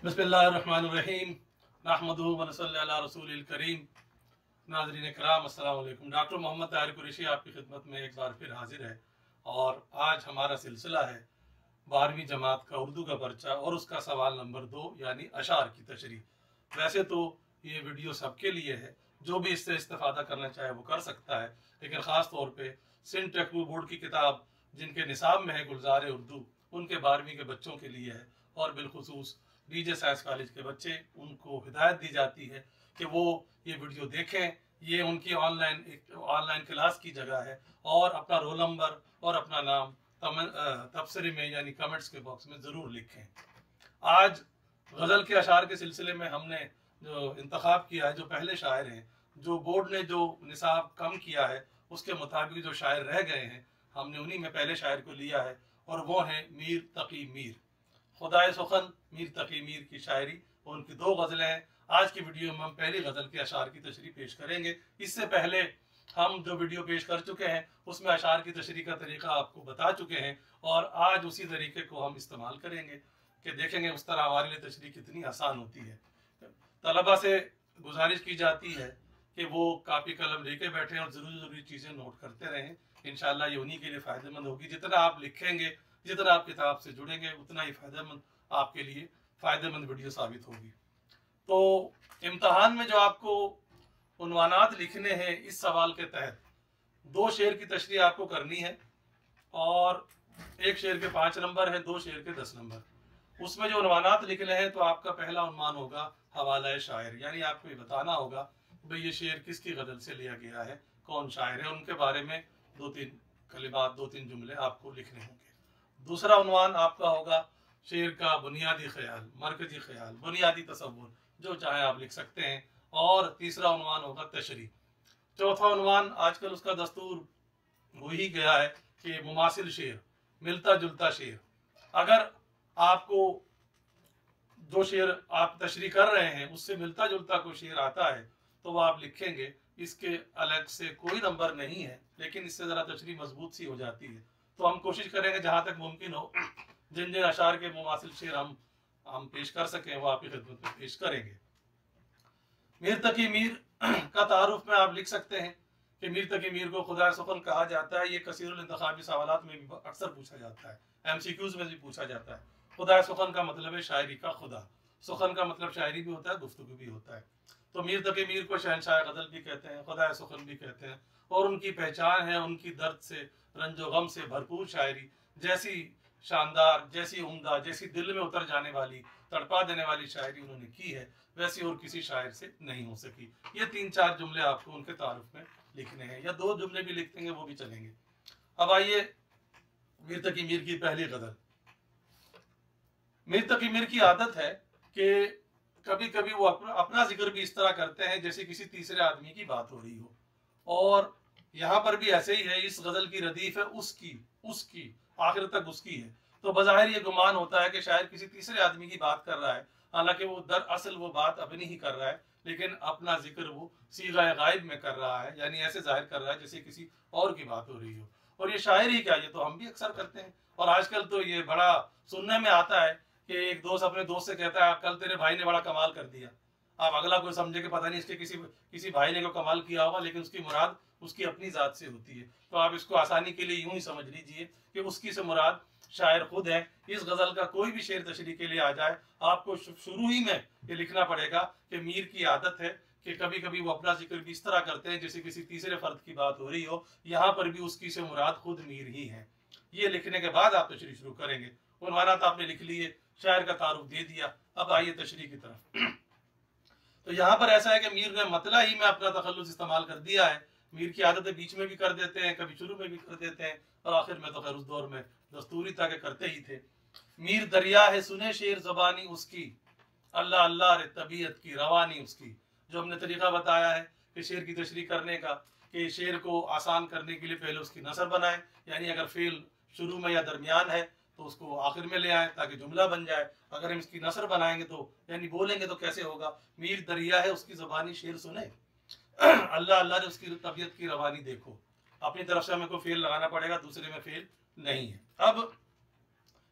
बिस्मिल्लाहिर्रहमानिर्रहीम नहमदुहु व नसल्ली अला रसूलिल करीम। नाज़रीन इकराम अस्सलाम वालेकुम। डॉक्टर मोहम्मद तारिक कुरैशी आपकी खिदमत में एक बार फिर हाजिर है और आज हमारा सिलसिला है 12वीं जमात का उर्दू का पर्चा और उसका सवाल नंबर 2 यानी अशार की तशरीह। वैसे तो ये वीडियो सबके लिए है, जो भी इससे इस्तेफादा करना चाहे वो कर सकता है, लेकिन ख़ास तौर पे सिंध टेक्स्ट बोर्ड की किताब जिनके निसाब में है गुलजार उर्दू, उनके 12वीं के बच्चों के लिए है और बिलखुसूस डीजे साइंस कॉलेज के बच्चे, उनको हिदायत दी जाती है कि वो ये वीडियो देखें। ये उनकी ऑनलाइन क्लास की जगह है और अपना रोल नंबर और अपना नाम तबसरे में यानी कमेंट्स के बॉक्स में ज़रूर लिखें। आज गज़ल के अशार के सिलसिले में हमने जो इंतखाब किया है, जो पहले शायर हैं, जो बोर्ड ने जो निसाब कम किया है उसके मुताबिक जो शायर रह गए हैं, हमने उन्हीं में पहले शायर को लिया है और वो हैं मीर तकी मीर। खुदाए सुखन मीर तकी मीर की शायरी और उनकी 2 गज़लें हैं। आज की वीडियो में हम पहली गज़ल के अशार की तशरीह पेश करेंगे। इससे पहले हम जो वीडियो पेश कर चुके हैं उसमें अशार की तशरीह का तरीका आपको बता चुके हैं और आज उसी तरीके को हम इस्तेमाल करेंगे कि देखेंगे उस तरह हमारे लिए तशरीह कितनी आसान होती है। तलबा से गुजारिश की जाती है कि वो कापी कलम लेके बैठे और ज़रूरी चीज़ें नोट करते रहें। इंशाल्लाह ये उन्हीं के लिए फ़ायदेमंद होगी। जितना आप लिखेंगे, जितना आप किताब से जुड़ेंगे, उतना ही फ़ायदेमंद आपके लिए फ़ायदेमंद वीडियो साबित होगी। तो इम्तहान में जो आपको उन्वानात लिखने हैं, इस सवाल के तहत 2 शेर की तशरीह आपको करनी है और एक शेर के 5 नंबर है, 2 शेर के 10 नंबर। उसमें जो उन्वानात लिखने हैं तो आपका पहला उन्वान होगा हवाला शायर, यानी आपको ये बताना होगा भाई ये शेर किसकी गज़ल से लिया गया है, कौन शायर है, उनके बारे में 2-3 कलिमात, 2-3 जुमले आपको लिखने होंगे। दूसरा उन्वान आपका होगा शेर का बुनियादी ख्याल, मरकजी ख्याल, बुनियादी तसव्वुर, जो चाहे आप लिख सकते हैं। और तीसरा उन्वान होगा तशरीह। चौथा उन्वान आजकल उसका दस्तूर हो ही गया है कि मुमासिल शेर, मिलता जुलता शेर। अगर आपको जो शेर आप तशरीह कर रहे हैं उससे मिलता जुलता कोई शेर आता है तो वो आप लिखेंगे। इसके अलग से कोई नंबर नहीं है, लेकिन इससे ज़रा तशरीह मजबूत सी हो जाती है। तो हम कोशिश करेंगे जहाँ तक मुमकिन हो जिन जिन अशार के मुमासिल शेर हम पेश कर सकें वो आपकी खिदमत में पेश करेंगे। मीर तकी मीर का तारुफ में आप लिख सकते हैं कि मीर तकी मीर को खुदा सुखन कहा जाता है। ये कसीरुल इंतखाबी सवालात में भी अक्सर पूछा जाता है, MCQs में भी पूछा जाता है। खुदा सुखन का मतलब है शायरी का खुदा, सुखन का मतलब शायरी भी होता है, गुफ्तगू भी होता है। तो मीर तकी मीर को शहनशाह गज़ल भी कहते हैं, खुदा सुखन भी कहते हैं और उनकी पहचान है उनकी दर्द से, रंजो गम से भरपूर शायरी। जैसी शानदार, जैसी उम्दा, जैसी दिल में उतर जाने वाली, तड़पा देने वाली शायरी उन्होंने की है, वैसी और किसी शायर से नहीं हो सकी। ये 3-4 जुमले आपको उनके तारुफ में लिखने हैं, या 2 जुमले भी लिख देंगे वो भी चलेंगे। अब आइए मीर तकी मीर की पहली गज़ल। मीर तकी मीर की आदत है कि कभी कभी वो अपना जिक्र भी इस तरह करते हैं जैसे किसी तीसरे आदमी की बात हो रही हो, और यहाँ पर भी ऐसे ही है। इस गज़ल की रदीफ है उसकी उसकी आखिर तक उसकी है, तो बज़ाहिर ये गुमान होता है कि शायद किसी तीसरे आदमी की बात कर रहा है, हालांकि वो दरअसल वो बात अपनी ही कर रहा है, लेकिन अपना जिक्र वो सीगा गायब में कर रहा है, यानी ऐसे जाहिर कर रहा है जैसे किसी और की बात हो रही हो। और ये शायरी क्या, ये तो हम भी अक्सर करते हैं। और आजकल तो ये बड़ा सुनने में आता है कि एक दोस्त अपने दोस्त से कहता है कल तेरे भाई ने बड़ा कमाल कर दिया। आप अगला कोई समझे कि पता नहीं इसके किसी भाई ने को कमाल किया होगा, लेकिन उसकी मुराद उसकी अपनी ज़ात से होती है। तो आप इसको आसानी के लिए यूं ही समझ लीजिए कि उसकी से मुराद शायर खुद है। इस गज़ल का कोई भी शेर तशरीह के लिए आ जाए, आपको शुरू ही में ये लिखना पड़ेगा कि मीर की आदत है कि कभी कभी वो अपना जिक्र भी इस तरह करते हैं जैसे किसी तीसरे फर्द की बात हो रही हो, यहाँ पर भी उसकी से मुराद खुद मीर ही है। ये लिखने के बाद आप तशरीह शुरू करेंगे। उन्वानात आपने लिख लिए, शायर का तारुफ दे दिया, अब आइए तशरीह की तरफ। तो यहाँ पर ऐसा है कि मीर ने मतला ही में अपना तखल्लुस इस्तेमाल कर दिया है। मीर की आदतें बीच में भी कर देते हैं, कभी शुरू में भी कर देते हैं, और आखिर में तो खैर उस दौर में दस्तूरी था कि करते ही थे। मीर दरिया है सुने शेर ज़बानी उसकी, अल्लाह अल्लाह रे तबीयत की रवानी उसकी। जो हमने तरीका बताया है कि शेर की तशरीह करने का, कि शेर को आसान करने के लिए पहले उसकी नसर बनाए, यानी अगर फेल शुरू में या दरमियान है तो उसको आखिर में ले आए ताकि जुमला बन जाए। अगर हम इसकी नसर बनाएंगे तो यानी बोलेंगे तो कैसे होगा, मीर दरिया है उसकी ज़बानी शेर सुने, अल्लाह अल्लाह ने उसकी तबीयत की रवानी देखो। अपनी तरफ से हमें को फेल लगाना पड़ेगा, दूसरे में फेल नहीं है। अब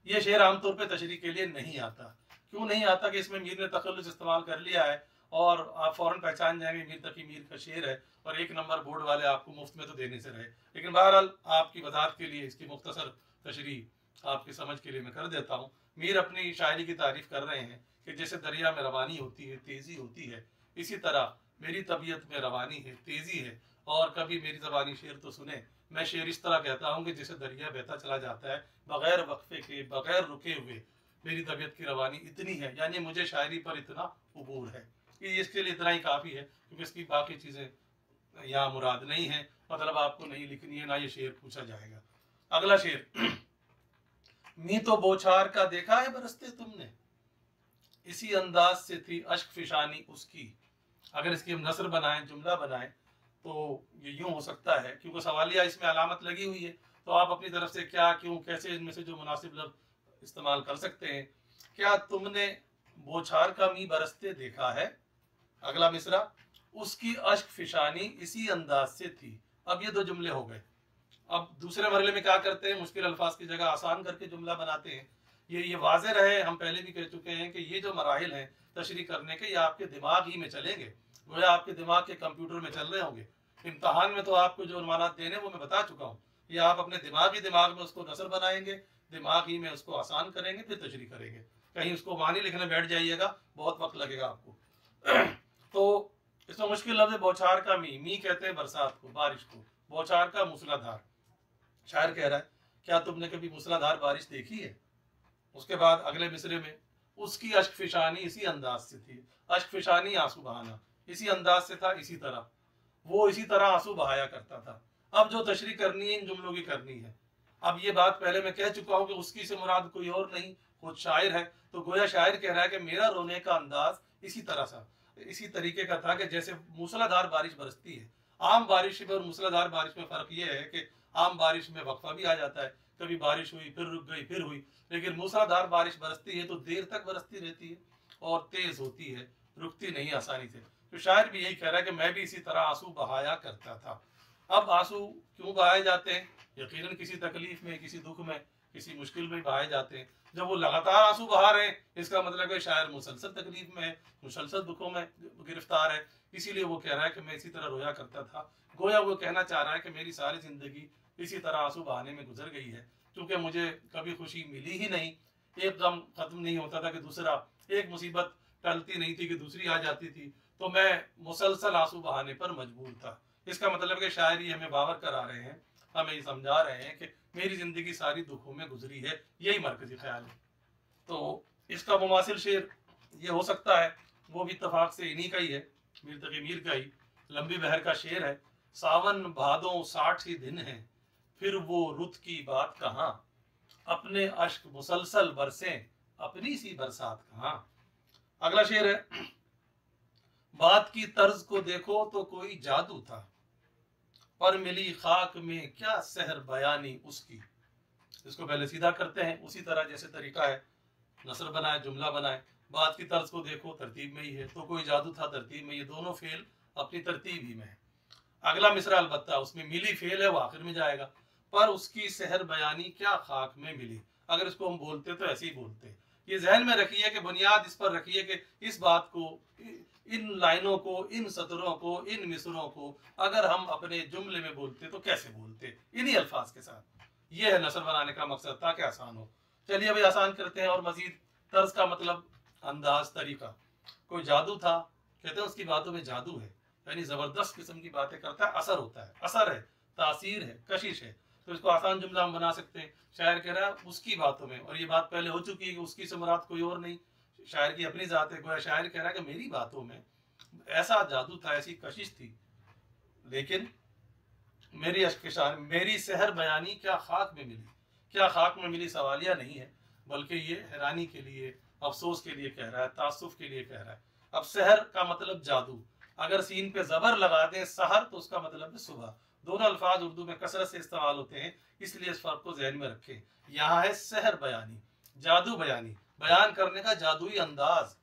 ये शेर आमतौर पे तशरीह के लिए नहीं आता, क्यों नहीं आता कि इसमें मीर ने तखल्लुस इस्तेमाल कर लिया है और आप फौरन पहचान जाएंगे मीर तकी मीर का शेर है और 1 नंबर बोर्ड वाले आपको मुफ्त में तो देने से रहे। लेकिन बहरहाल आपकी वजाहत के लिए इसकी मुख्तसर तशरीह आपकी समझ के लिए मैं कर देता हूँ। मीर अपनी शायरी की तारीफ कर रहे हैं कि जैसे दरिया में रवानी होती है, तेज़ी होती है, इसी तरह मेरी तबीयत में रवानी है, तेज़ी है। और कभी मेरी ज़बानी शेर तो सुने, मैं शेर इस तरह कहता हूँ कि जैसे दरिया बहता चला जाता है बगैर वक्फे के, बगैर रुके हुए। मेरी तबीयत की रवानी इतनी है, यानी मुझे शायरी पर इतना अबूर है कि इसके लिए इतना ही काफ़ी है, क्योंकि इसकी बाकी चीज़ें यहाँ मुराद नहीं है, मतलब आपको नहीं लिखनी है, ना ये शेर पूछा जाएगा। अगला शेर, मी तो बोछार का देखा है बरसते तुमने, इसी अंदाज से थी अश्क फिशानी उसकी। अगर इसकी हम नसर बनाएं, जुमला बनाएं, तो ये यूं हो सकता है, क्योंकि सवालिया इसमें अलामत लगी हुई है, तो आप अपनी तरफ से क्या, क्यों, कैसे, इनमें से जो मुनासिब लफ्ज़ इस्तेमाल कर सकते हैं। क्या तुमने बोछार का मी बरसते देखा है, अगला मिसरा, उसकी अश्क फिशानी इसी अंदाज से थी। अब ये 2 जुमले हो गए। अब दूसरे मरले में क्या करते हैं, मुश्किल अल्फाज की जगह आसान करके जुमला बनाते हैं। ये वाज़ेह रहे, हम पहले भी कह चुके हैं कि ये जो मराहिल हैं तशरीह करने के, ये आपके दिमाग ही में चलेंगे, गोया आपके दिमाग के कंप्यूटर में चल रहे होंगे। इम्तहान में तो आपको जो अनुमानात देने वो मैं बता चुका हूँ, ये आप अपने दिमाग में उसको नसर बनाएंगे, दिमाग ही में उसको आसान करेंगे, फिर तशरीह करेंगे। कहीं उसको मानी लिखने बैठ जाइएगा, बहुत वक्त लगेगा आपको। तो इसमें मुश्किल लफ्ज़ बौछार का मी कहते हैं बरसात को, बारिश को, बौछार का मूसलाधार। शायर कह रहा है क्या तुमने कभी मूसलाधार बारिश देखी है। उसके बाद अगले मिसरे में, उसकी अश्क फिशानी इसी अंदाज से थी। अश्क फिशानी आंसू बहाना, इसी अंदाज से था, इसी तरह, वो इसी तरह आंसू बहाया करता था। अब जो तशरीह करनी है इन जुमलों की करनी है। अब ये बात पहले मैं कह चुका हूँ कि उसकी से मुराद कोई और नहीं, खुद शायर है। तो गोया शायर कह रहा है कि मेरा रोने का अंदाज इसी तरह सा, इसी तरीके का था कि जैसे मूसलाधार बारिश बरसती है। आम बारिश में और मूसलाधार बारिश में फ़र्क ये है कि आम बारिश में वक्फा भी आ जाता है, कभी बारिश हुई फिर रुक गई फिर हुई, लेकिन मूसलाधार बारिश बरसती है तो देर तक बरसती रहती है और तेज होती है, रुकती नहीं आसानी से। तो शायर भी यही कह रहा है कि मैं भी इसी तरह आंसू बहाया करता था। अब आंसू क्यों बहाए जाते हैं, यकीनन किसी तकलीफ में, किसी दुख में, किसी मुश्किल में बहाए जाते हैं। जब वो लगातार आंसू बहा रहे हैं, इसका मतलब है शायर मुसलसल तकलीफ में है, मुसलसल दुखों में गिरफ्तार है, इसीलिए वो कह रहा है कि मैं इसी तरह रोया करता था। गोया वो कहना चाह रहा है कि मेरी सारी जिंदगी इसी तरह आंसू बहाने में गुजर गई है, क्योंकि मुझे कभी खुशी मिली ही नहीं। एक गम खत्म नहीं होता था कि दूसरा, एक मुसीबत टलती नहीं थी कि दूसरी आ जाती थी, तो मैं मुसलसल आंसू बहाने पर मजबूर था। इसका मतलब कि शायरी हमें बावर करा रहे हैं, हमें ये समझा रहे हैं कि मेरी जिंदगी सारी दुखों में गुजरी है, यही मरकजी ख्याल है। तो इसका मुमासिल शेर ये हो सकता है, वो भी इत्तफाक से इन्हीं का ही है, मीर तकी मीर का ही। लंबी बहर का शेर है, सावन भादों 60 ही दिन है, फिर वो रुत की बात कहाँ, अपने अश्क मुसलसल बरसे, अपनी सी बरसात कहाँ। अगला शेर है, बात की तर्ज को देखो तो कोई जादू था, पर मिली खाक में क्या सहर बयानी उसकी। इसको पहले सीधा करते हैं, उसी तरह जैसे तरीका है, नसर बनाए, जुमला बनाए। बात की तर्ज को देखो तरतीब में ही है, तो कोई जादू था तरतीब में, ये दोनों फेल अपनी तरतीब ही में है। अगला मिसरा अलबत्ता उसमें मिली फेल है, वो आखिर में जाएगा, पर उसकी सहर बयानी क्या खाक में मिली। अगर इसको हम बोलते तो ऐसे ही बोलते। ये जहन में रखिए कि बुनियाद इस पर रखिए कि इस बात को, इन लाइनों को, इन सतरों को, इन मिसरों को अगर हम अपने जुमले में बोलते तो कैसे बोलते, इन्हीं अल्फाज के साथ। ये है नसर बनाने का मकसद, ताकि आसान हो। चलिए अभी आसान करते हैं और मजीद। तर्ज का मतलब अंदाज, तरीका। कोई जादू था, कहते हैं उसकी बातों में जादू है, यानी जबरदस्त किस्म की बातें करता है, असर होता है, असर है, तासीर है, कशिश है। तो इसको आसान जुमला हम बना सकते हैं। शायर कह रहा है उसकी बातों में, और ये बात पहले हो चुकी है कि उसकी से मुराद कोई और नहीं, शायर की अपनी जात है। गोया शायर कह रहा है कि मेरी बातों में ऐसा जादू था, ऐसी कशिश थी, लेकिन मेरी अश्किशान, मेरी सहर बयानी क्या खाक में मिली। क्या खाक में मिली सवालिया नहीं है, बल्कि ये हैरानी के लिए, अफसोस के लिए कह रहा है, तासुफ के लिए कह रहा है। अब सहर का मतलब जादू, अगर सीन पे जबर लगा दें सहर, तो उसका मतलब है सुबह। दोनों अल्फाज उर्दू में कसरत से इस्तेमाल होते हैं, इसलिए इस फर्क को जहन में रखें। यहाँ है सहर बयानी, जादू बयानी, बयान करने का जादुई अंदाज,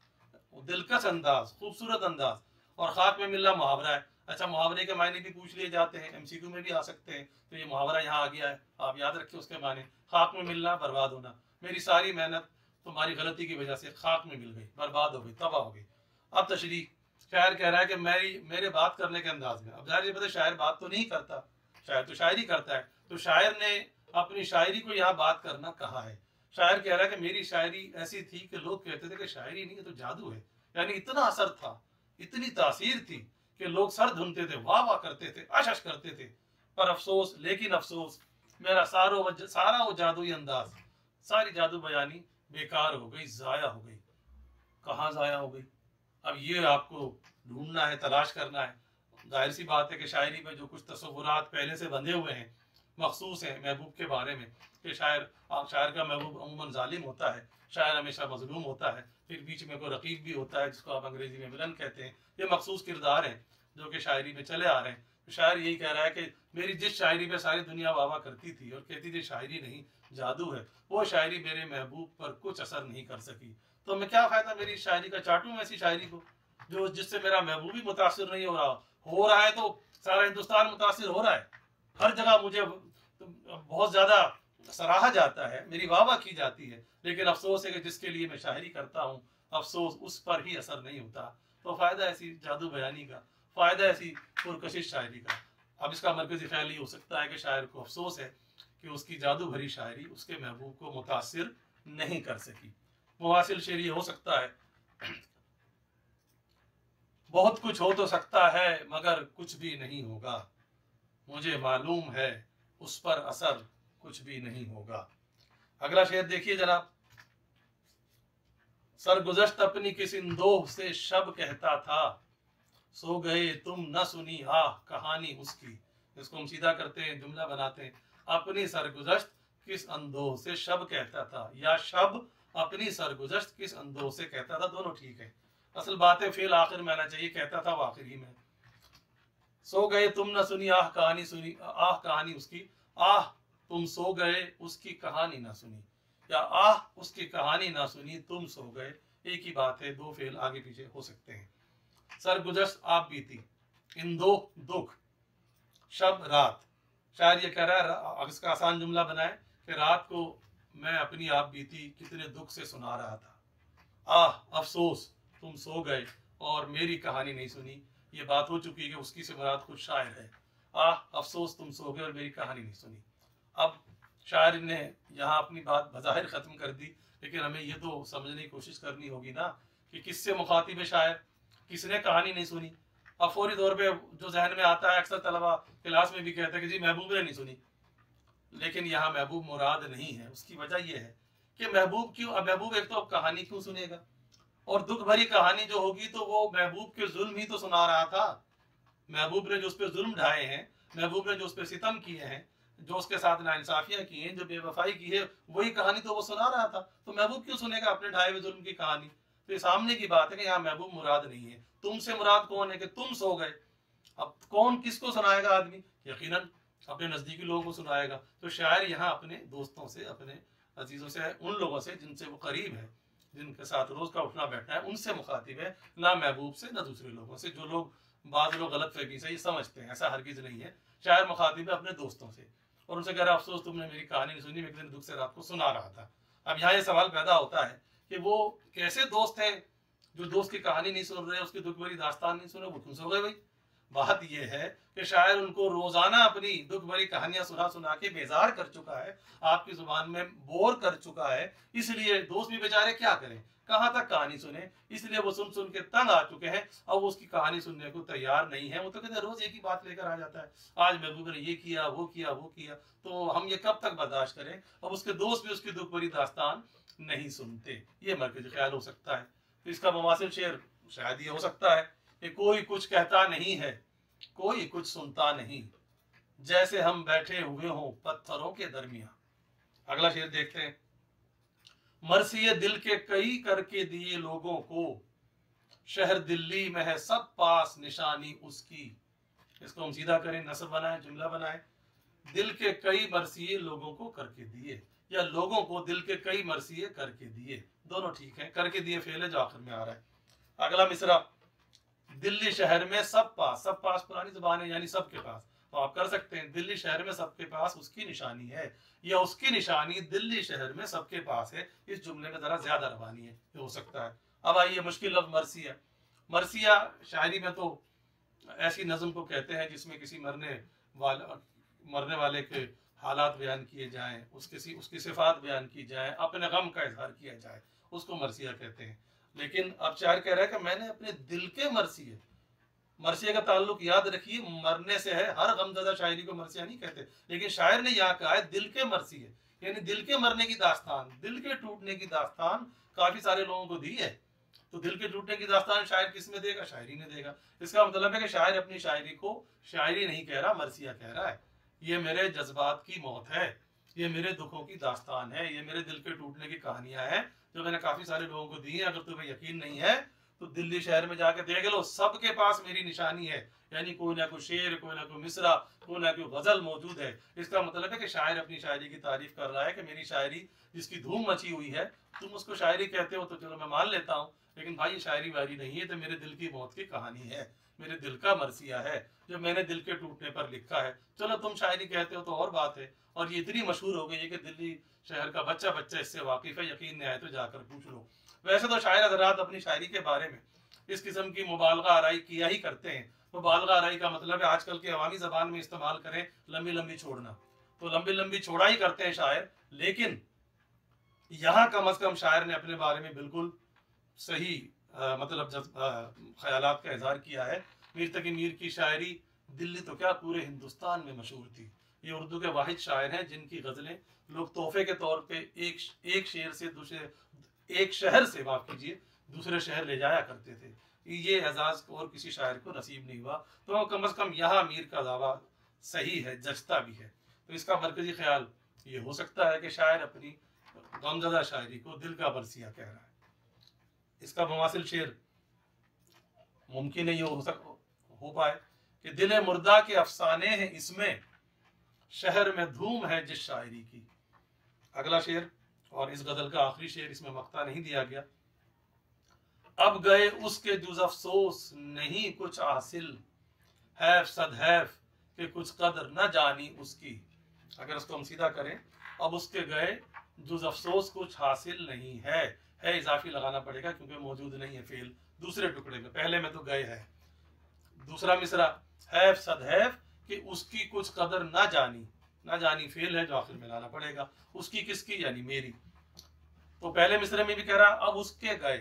दिलकश अंदाज, खूबसूरत अंदाज। और खाक में मिलना मुहावरा है। अच्छा, मुहावरे के मायने भी पूछ लिए जाते हैं, एमसीक्यू में भी आ सकते हैं, तो ये मुहावरा यहाँ आ गया है, आप याद रखिए उसके माने। खाक में मिलना, बर्बाद होना। मेरी सारी मेहनत तुम्हारी गलती की वजह से खाक में मिल गई, बर्बाद हो गई, तबाह हो गई। अब तशरीह शायर कह रहा है कि मेरे बात करने के अंदाज में, अब जाहिर पता शायर बात तो नहीं करता, शायर तो शायरी करता है, तो शायर ने अपनी शायरी को यहाँ बात करना कहा है। शायर कह रहा है कि मेरी शायरी ऐसी थी कि लोग कहते थे कि शायरी नहीं है तो जादू है, यानी इतना असर था, इतनी तासीर थी कि लोग सर धुनते थे, वाह वाह करते थे, अशश करते थे। पर अफसोस, लेकिन अफसोस, मेरा सारा वो जादुई अंदाज, सारी जादू बयानी बेकार हो गई, जाया हो गई। कहाँ जाया हो गई? अब ये आपको ढूंढना है, तलाश करना है। जाहिर सी बात है कि शायरी में जो कुछ तस्वुरात पहले से बंधे हुए हैं, मखसूस हैं महबूब के बारे में, कि शायर का महबूब अमूमन जालिम होता है, शायर हमेशा मजलूम होता है, फिर बीच में कोई रकीब भी होता है जिसको आप अंग्रेजी में विलन कहते हैं। ये मखसूस किरदार हैं जो कि शायरी में चले आ रहे हैं। तो शायर यही कह रहा है कि मेरी जिस शायरी पे सारी दुनिया वाह करती थी और कहती थी शायरी नहीं जादू है, वो शायरी मेरे महबूब पर कुछ असर नहीं कर सकी। तो मैं क्या फायदा मेरी शायरी का, चाटूं मैं ऐसी शायरी को जो जिससे मेरा महबूब भी मुतासिर नहीं हो रहा है तो सारा हिंदुस्तान मुतासिर हो रहा है, हर जगह मुझे बहुत ज्यादा सराहा जाता है, मेरी वाह की जाती है, लेकिन अफसोस है कि जिसके लिए मैं शायरी करता हूँ अफसोस उस पर ही असर नहीं होता। तो फायदा ऐसी जादू बयानी का, फायदा ऐसी पुरकशिश शायरी का। अब इसका मरकजी ख्याल ये हो सकता है कि शायर को अफसोस है कि उसकी जादू भरी शायरी उसके महबूब को मुतासिर नहीं कर सकी। मुवासिल शेर ये हो सकता है, बहुत कुछ हो तो सकता है मगर कुछ भी नहीं होगा, मुझे मालूम है उस पर असर कुछ भी नहीं होगा। अगला शेर देखिए जनाब, सरगुज़श्त अपनी किस इंदोह से शब कहता था, सो गए तुम न सुनी आह कहानी उसकी। इसको हम सीधा करते हैं, जुमला बनाते हैं, अपनी सरगुज़श्त किस अंदोह से शब कहता था, या शब अपनी सरगुज़श्त किस अंदोह से कहता था, दोनों ठीक है। असल बात है फेल आखिर में आना चाहिए, कहता था वो आखिरी में। सो गए तुम न सुनी आह कहानी सुनी, आह कहानी उसकी, आह तुम सो गए उसकी कहानी ना सुनी, या आह उसकी कहानी ना सुनी तुम सो गए, एक ही बात है, दो फेल आगे पीछे हो सकते हैं। सरगुज़श्त आप बीती, इंदो दुख, शब रात। शायर ये कह रहा है, अब इसका आसान जुमला बनाए कि रात को मैं अपनी आप बीती कितने दुख से सुना रहा था, आह अफसोस तुम सो गए और मेरी कहानी नहीं सुनी। ये बात हो चुकी है कि उसकी से मुराद खुद शायर है, आह अफसोस तुम सो गए और मेरी कहानी नहीं सुनी। अब शायर ने यहाँ अपनी बात बज़ाहिर ख़त्म कर दी, लेकिन हमें ये तो समझने की कोशिश करनी होगी ना कि किससे मुखातिब है शायर, किसने कहानी नहीं सुनी। अब फौरी तौर पे जो जहन में आता है, अक्सर तलबा क्लास में भी कहते हैं कि जी महबूब ने नहीं सुनी, लेकिन यहाँ महबूब मुराद नहीं है। उसकी वजह यह है कि महबूब क्यों, अब महबूब एक तो अब कहानी क्यों सुनेगा, और दुख भरी कहानी जो होगी तो वो महबूब के जुल्म ही तो सुना रहा था। महबूब ने जो उस पर जुल्म ढाए हैं, महबूब ने जो उस पर सितम किए हैं, जो उसके साथ नाइंसाफियां की हैं, जो बेवफाई की है, वही कहानी तो वो सुना रहा था। तो महबूब क्यों सुनेगा अपने ढाए हुए जुल्म की कहानी। तो ये सामने की बात है कि यहाँ महबूब मुराद नहीं है। तुमसे मुराद कौन है कि तुम सो गए। अब कौन किसको सुनाएगा आदमी, यकीनन अपने नजदीकी लोगों को सुनाएगा। तो शायर यहाँ अपने दोस्तों से, अपने अजीजों से, उन लोगों से जिनसे वो करीब है, जिनके साथ रोज का उठना बैठना है, उनसे मुखातिब है, ना महबूब से ना दूसरे लोगों से। जो लोग, बाद लोग गलत फहमी से ये समझते हैं, ऐसा हरगिज नहीं है। शायर मुखातिब है अपने दोस्तों से और उनसे कह रहा अफसोस तुमने मेरी कहानी नहीं सुनी, मैं एक दिन दुख से रात को सुना रहा था। अब यहाँ ये सवाल पैदा होता है कि वो कैसे दोस्त हैं जो दोस्त की कहानी नहीं सुन रहे, उसकी दुख भरी दास्तान नहीं सुन रहे, वो क्यों सो गए भाई। बात यह है कि शायर उनको रोजाना अपनी दुख भरी कहानियां सुना सुना के बेजार कर चुका है, आपकी जुबान में बोर कर चुका है, इसलिए दोस्त भी बेचारे क्या करें, कहाँ तक कहानी सुने, इसलिए वो सुन सुन के तंग आ चुके हैं। अब उसकी कहानी सुनने को तैयार नहीं है। वो तो कहते रोज एक ही बात लेकर आ जाता है, आज महबूब ने ये किया वो किया वो किया, तो हम ये कब तक बर्दाश्त करें। अब उसके दोस्त भी उसकी दुख भरी दास्तान नहीं सुनते। ये मरकजी ख्याल हो सकता है। तो इसका मुमासिल शेर शायद ये हो सकता है कि कोई कुछ कहता नहीं है, कोई कुछ सुनता नहीं, जैसे हम बैठे हुए हों पत्थरों के दरमियान। अगला शेर देखते हैं, मरसिए दिल के कई करके दिए लोगों को, शहर दिल्ली में है सब पास निशानी उसकी। इसको हम सीधा करें, नस्ब बनाए, जुमला बनाए, दिल के कई मरसिए लोगों को करके दिए, या लोगों को दिल के कई मरसिए करके दिए, दोनों ठीक है। करके दिए फेल है जो आखिर में आ रहा है। अगला मिसरा, दिल्ली शहर में सब पास, सब पास पुरानी जुबान है यानी सबके पास, तो आप कर सकते हैं। दिल्ली शहर में सबके पास उसकी निशानी है, या उसकी निशानी दिल्ली शहर में सबके पास है। इस जुमले में जरा ज्यादा रवानी है, ये हो सकता है। अब आइए मुश्किल लफ्ज मरसिया। मरसिया शायरी में तो ऐसी नज्म को कहते हैं जिसमें किसी मरने वाले के हालात बयान किए जाएं, उसकी सिफात बयान की जाए, अपने गम का इजहार किया जाए, उसको मरसिया कहते हैं। लेकिन अब शायर कह रहा है कि मैंने अपने दिल के मरसिए, मरसिया का ताल्लुक याद रखिए मरने से है। हर गमज़दा शायरी को मरसिया नहीं कहते, लेकिन शायर ने यहाँ कहा है दिल के मरसिए, यानी दिल के मरने की दास्तान, दिल के टूटने की दास्तान काफी सारे लोगों को दी है। तो दिल के टूटने की दास्तान शायर किस में देगा? शायरी में देगा। इसका मतलब है कि शायर अपनी शायरी को शायरी नहीं कह रहा, मरसिया कह रहा है। ये मेरे जज्बात की मौत है, ये मेरे दुखों की दास्तान है, ये मेरे दिल के टूटने की कहानियां हैं जो मैंने काफी सारे लोगों को दी है। अगर तुम्हें यकीन नहीं है तो दिल्ली शहर में जाके देख लो, सबके पास मेरी निशानी है। यानी कोई ना कोई शेर, कोई ना कोई मिसरा, कोई ना कोई गजल मौजूद है। इसका मतलब है कि शायर अपनी शायरी की तारीफ कर रहा है कि मेरी शायरी जिसकी धूम मची हुई है, तुम उसको शायरी कहते हो तो चलो मैं मान लेता हूँ, लेकिन भाई ये शायरी वायरी नहीं है, तो मेरे दिल की मौत की कहानी है, मेरे दिल का मरसिया है जो मैंने दिल के टूटने पर लिखा है। चलो तुम शायरी कहते हो तो और बात है, और ये इतनी मशहूर हो गई है कि दिल्ली शहर का बच्चा बच्चा इससे वाकिफ है, यकीन नहीं आए तो जाकर पूछ लो। वैसे तो शायर हजरात अपनी शायरी के बारे में इस किस्म की मुबालगा आराई किया ही करते हैं। मुबालगा आराई का मतलब है आजकल की अवामी जबान में इस्तेमाल करें, लंबी लंबी छोड़ना, तो लंबी लंबी छोड़ा ही करते हैं शायर। लेकिन यहाँ कम अज कम शायर ने अपने बारे में बिल्कुल सही मतलब ख्यालात का इजहार किया है। मीर तकी मीर की शायरी दिल्ली तो क्या पूरे हिंदुस्तान में मशहूर थी। ये उर्दू के वाहिद शायर हैं जिनकी गजलें लोग तोहफे के तौर पे एक शेर से दूसरे, एक शहर से माफ कीजिए दूसरे शहर ले जाया करते थे। ये एजाज और किसी शायर को नसीब नहीं हुआ। तो कम से कम यहाँ मीर का दावा सही है, जचता भी है। तो इसका मरकजी ख्याल ये हो सकता है कि शायर अपनी गमज़दा शायरी को दिल का बरसिया कह रहा है। इसका मुमासिल शेर मुमकिन ही हो पाए कि दिल मुर्दा के अफसाने हैं इसमें, शहर में धूम है जिस शायरी की। अगला शेर और इस गजल का आखिरी शेर, इसमें मक्ता नहीं दिया गया। अब गए उसके जुज अफसोस नहीं कुछ हासिल, हैफ सदहैफ के कुछ कदर न जानी उसकी। अगर उसको हम सीधा करें, अब उसके गए जुज अफसोस कुछ हासिल नहीं है इजाफी लगाना पड़ेगा क्योंकि मौजूद नहीं है फेल दूसरे टुकड़े में, पहले में तो गए है। दूसरा मिसरा हैफ सदहैफ कि उसकी कुछ कदर ना जानी फेल है जो आखिर में लाना पड़ेगा। उसकी किसकी? यानी मेरी। तो पहले मिसरे में भी कह रहा अब उसके गए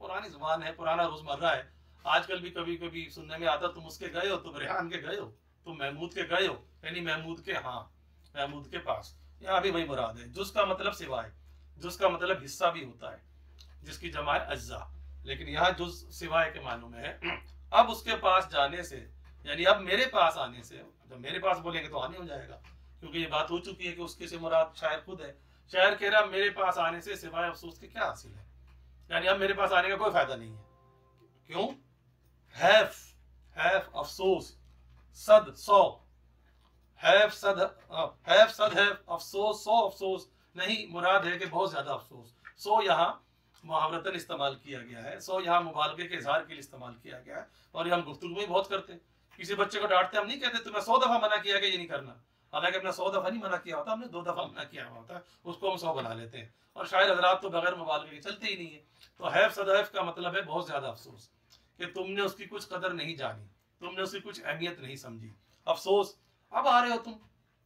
पुरानी जुबान है, पुराना रोजमर्रा है। आजकल भी कभी कभी सुनने में आता तुम उसके गए हो, तुम रेहान के गए हो, तुम महमूद के गए हो, यानी महमूद के पास। यहाँ भी वही मुराद है। जुज का मतलब सिवाय, जुज का मतलब हिस्सा भी होता है जिसकी जमा है अज्जा, लेकिन यहाँ जुज सिवाय के मानों में है। अब उसके पास जाने से यानी अब मेरे पास आने से, जब मेरे पास बोलेंगे तो आने हो जाएगा क्योंकि ये बात हो चुकी है कि उसके से मुराद शायर खुद है। शायर कह रहा मेरे पास आने से सिवाय अफसोस के क्या हासिल है, यानी अब मेरे पास आने का कोई फायदा नहीं है। क्यों? हैफ अफसोस, सद सौ, अफसोस सौ अफसोस नहीं, मुराद है कि बहुत ज्यादा अफसोस। सो यहाँ मुहावरतन इस्तेमाल किया गया है, सो यहाँ मुबालगे के इजहार के लिए इस्तेमाल किया गया है। और ये हम गुफ्तगू में बहुत करते हैं। किसी बच्चे को डांटते हम नहीं कहते तुम्हें 100 दफा मना किया कि ये नहीं करना, हालांकि हमने 100 दफा नहीं मना किया होता, हमने 2 दफा मना किया होता है, उसको हम 100 बना लेते हैं। और शायर हजरात तो बगैर मुबालगे के चलते ही नहीं है। तो हैफ सदैफ का मतलब है बहुत ज्यादा अफसोस कि तुमने उसकी कुछ कदर नहीं जानी, तुमने उसकी कुछ अहमियत नहीं समझी। अफसोस, अब आ रहे हो तुम,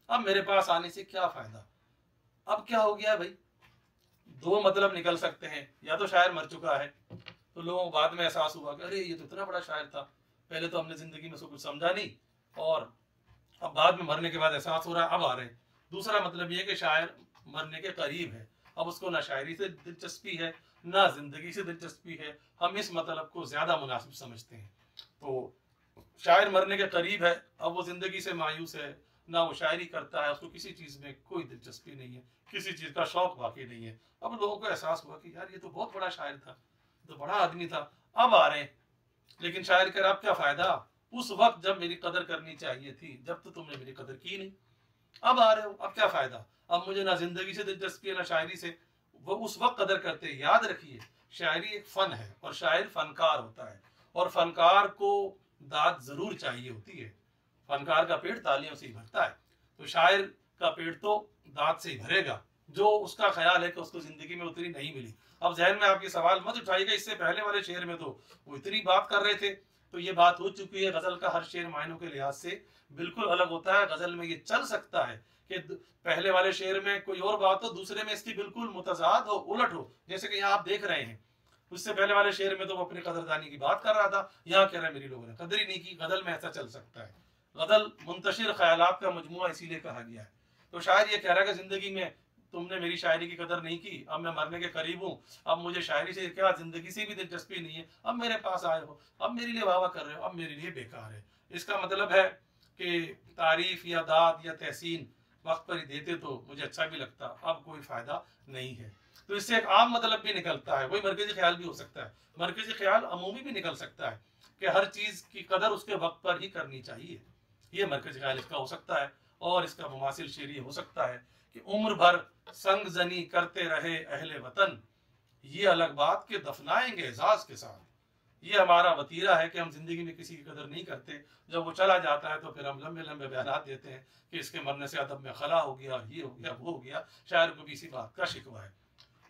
अब मेरे पास आने से क्या फायदा। अब क्या हो गया भाई? 2 मतलब निकल सकते हैं, या तो शायर मर चुका है तो लोगों को बाद में एहसास हुआ कि अरे ये तो इतना बड़ा शायर था, पहले तो हमने जिंदगी में उसको कुछ समझा नहीं, और अब बाद में मरने के बाद एहसास हो रहा है, अब आ रहे हैं। दूसरा मतलब ये कि शायर मरने के करीब है, अब उसको ना शायरी से दिलचस्पी है ना जिंदगी से दिलचस्पी है। हम इस मतलब को ज्यादा मुनासिब समझते हैं। तो शायर मरने के करीब है, अब वो जिंदगी से मायूस है, ना वो शायरी करता है, उसको किसी चीज में कोई दिलचस्पी नहीं है, किसी चीज का शौक बाकी नहीं है। अब लोगों को एहसास हुआ कि यार ये तो बहुत बड़ा शायर था, तो बड़ा आदमी था, अब आ रहे हैं। लेकिन शायर कह रहा अब क्या फायदा, उस वक्त जब मेरी कदर करनी चाहिए थी, जब तो तुमने मेरी कदर की नहीं, अब आ रहे हो, अब क्या फायदा। अब मुझे ना जिंदगी से दिलचस्पी है ना शायरी से। वो उस वक्त कदर करते। याद रखिए शायरी एक फन है और शायर फनकार होता है, और फनकार को दाद जरूर चाहिए होती है। फनकार का पेट तालियों से ही भरता है, तो शायर का पेट तो दांत से ही भरेगा जो उसका ख्याल है कि उसको जिंदगी में उतनी नहीं मिली। अब जहन में आपके सवाल मत उठाइएगा, इससे पहले वाले शेर में तो वो इतनी बात कर रहे थे, तो ये बात हो चुकी है। गजल का हर शेर मायनों के लिहाज से बिल्कुल अलग होता है। गजल में ये चल सकता है कि पहले वाले शेर में कोई और बात हो, दूसरे में इसकी बिल्कुल मुतजाद हो, उलट हो, जैसे कि यहाँ आप देख रहे हैं। उससे पहले वाले शेर में तो वो अपनी कदरदानी की बात कर रहा था, यहाँ कह रहा है मेरी लोगों ने कदर ही नहीं की। गजल में ऐसा चल सकता है। गजल मुंतशिर ख्यालात का मजमुआ इसीलिए कहा गया है। तो शायर ये कह रहा है कि जिंदगी में तुमने मेरी शायरी की कदर नहीं की, अब मैं मरने के करीब हूँ, अब मुझे शायरी से क्या, जिंदगी से भी दिलचस्पी नहीं है, अब मेरे पास आए हो, अब मेरे लिए वाह वाह कर रहे हो, अब मेरे लिए बेकार है। इसका मतलब है कि तारीफ या दाद या तहसीन वक्त पर ही देते तो मुझे अच्छा भी लगता, अब कोई फायदा नहीं है। तो इससे एक आम मतलब भी निकलता है, वही मरकजी ख्याल भी हो सकता है, मरकजी ख्याल अमूमी भी निकल सकता है कि हर चीज की कदर उसके वक्त पर ही करनी चाहिए। ये मरकजी ख्याल इसका हो सकता है। और इसका मुमासिल शेर ये हो सकता है कि उम्र भर संग जनी करते रहे अहले वतन, ये अलग बात के दफनाएंगे एजाज के साथ। ये हमारा वतीरा है कि हम जिंदगी में किसी की कदर नहीं करते, जब वो चला जाता है तो फिर हम लंबे लंबे बयान देते हैं कि इसके मरने से अदब में खला हो गया, ये हो गया, वो हो गया। शायर को भी इसी बात का शिकवा है।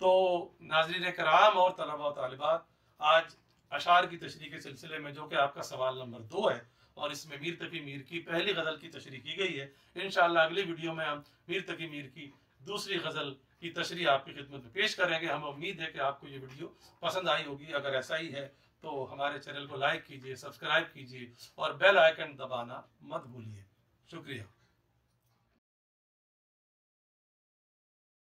तो नाज़रीन कराम और तलबा और तालिबात, आज अशार की तशरीह के सिलसिले में, जो कि आपका सवाल नंबर 2 है, और इसमें मीर तकी मीर की पहली गज़ल की तशरीह की गई है। इंशाअल्लाह अगली वीडियो में हम मीर तकी मीर की दूसरी गज़ल की तशरीह आपकी खिदमत में पेश करेंगे। हमें उम्मीद है कि आपको ये वीडियो पसंद आई होगी। अगर ऐसा ही है तो हमारे चैनल को लाइक कीजिए, सब्सक्राइब कीजिए और बेल आइकन दबाना मत भूलिए। शुक्रिया।